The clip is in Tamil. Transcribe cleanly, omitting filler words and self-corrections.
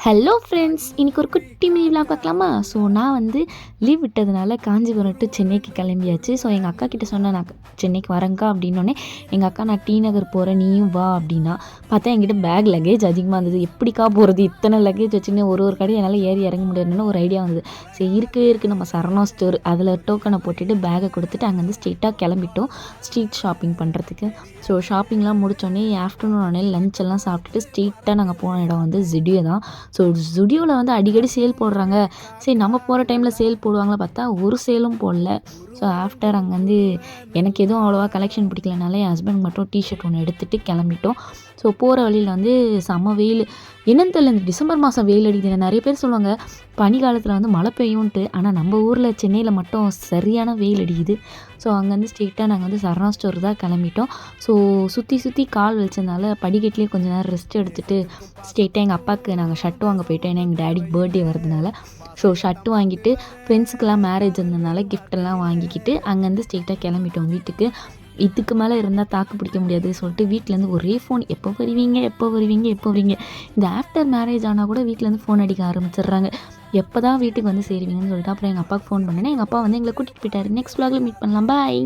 ஹலோ ஃப்ரெண்ட்ஸ், இன்றைக்கி ஒரு குட்டி மினி விலாக் பார்க்கலாமா? ஸோ நான் வந்து லீவ் விட்டதுனால காஞ்சிபுரம் டு சென்னைக்கு கிளம்பியாச்சு. ஸோ எங்கள் அக்கா கிட்டே சொன்னேன், நான் சென்னைக்கு வரேங்க்கா அப்படின்னோடனே எங்கள் அக்கா நான் டி நகர் போகிறேன், நீயும் வா அப்படின்னா. பார்த்தா என்கிட்ட பேக் லக்கேஜ் அதிகமாக இருந்தது. எப்படிக்கா போகிறது, இத்தனை லக்கேஜ் வச்சுன்னு ஒரு கடை என்னால் ஏறி இறங்க முடியாதுன்னு ஒரு ஐடியா வந்தது. சரி இருக்குது நம்ம சரணா ஸ்டோர் அதில் டோக்கனை போட்டுட்டு பேக்கை கொடுத்துட்டு அங்கேருந்து ஸ்ட்ரெயிட்டாக கிளம்பிட்டோம் ஸ்ட்ரீட் ஷாப்பிங் பண்ணுறதுக்கு. ஸோ ஷாப்பிங்லாம் முடித்தோடனே ஆஃப்டர்நூன் உடனே லஞ்ச் எல்லாம் சாப்பிட்டுட்டு ஸ்ட்ரெயிட்டாக நாங்கள் போன இடம் வந்து ஜுடியோ தான். ஸோ ஜுடியோவில் வந்து அடிக்கடி சேல் போடுறாங்க, சரி நம்ம போகிற டைமில் சேல் போடுவாங்களா பார்த்தா ஒரு சேலும் போடல. ஸோ ஆஃப்டர் அங்கேருந்து எனக்கு எதுவும் அவ்வளோவா கலெக்ஷன் பிடிக்கலனால என் ஹஸ்பண்ட் மட்டும் டிஷர்ட் ஒன்று எடுத்துகிட்டு கிளம்பிட்டோம். ஸோ போகிற வழியில் வந்து செம்ம வெயில், என்னன்னு தெரியல, இந்த டிசம்பர் மாதம் வெயில் அடிக்குது. நிறைய பேர் சொல்லுவாங்க பனி காலத்தில் வந்து மழை பெய்யும்ன்ட்டு, ஆனால் நம்ம ஊரில் சென்னையில் மட்டும் சரியான வெயில் அடிக்குது. ஸோ அங்கேருந்து ஸ்ட்ரெயிட்டாக நாங்கள் வந்து சரணா ஸ்டோர் தான் கிளம்பிட்டோம். ஸோ சுற்றி கால் வச்சதுனால படிக்கட்டிலே கொஞ்சம் நேரம் ரெஸ்ட் எடுத்துகிட்டு ஸ்ட்ரெயிட்டாக எங்கள் அப்பாவுக்கு நாங்கள் ஷர்ட் வாங்க போயிட்டோம். ஏன்னா எங்கள் டேடிக்கு பர்த்டே வரதுனால. ஸோ ஷர்ட்டு வாங்கிட்டு ஃப்ரெண்ட்ஸுக்கெல்லாம் மேரேஜ் இருந்ததுனால கிஃப்டெல்லாம் வாங்கிக்கிட்டு அங்கேருந்து ஸ்ட்ரெயிட்டாக கிளம்பிட்டோம் வீட்டுக்கு. இதுக்கு மேலே இருந்தால் தாக்கு பிடிக்க முடியாது சொல்லிட்டு வீட்டிலேருந்து ஒரே ஃபோன், எப்போ வருவீங்க. இந்த ஆஃப்டர் மேரேஜ் ஆனால் கூட வீட்டிலேருந்து ஃபோன் அடிக்க ஆரம்பிச்சிடுறாங்க, எப்போ தான் வீட்டுக்கு வந்து சேருவீங்கன்னு சொல்லிட்டு. அப்புறம் எங்கள் அப்பாவுக்கு ஃபோன் பண்ணேன்னா எங்கள் அப்பா வந்து எங்களை கூட்டிகிட்டு போயிட்டார். நெக்ஸ்ட் vlogல மீட் பண்ணலாம், பாய்.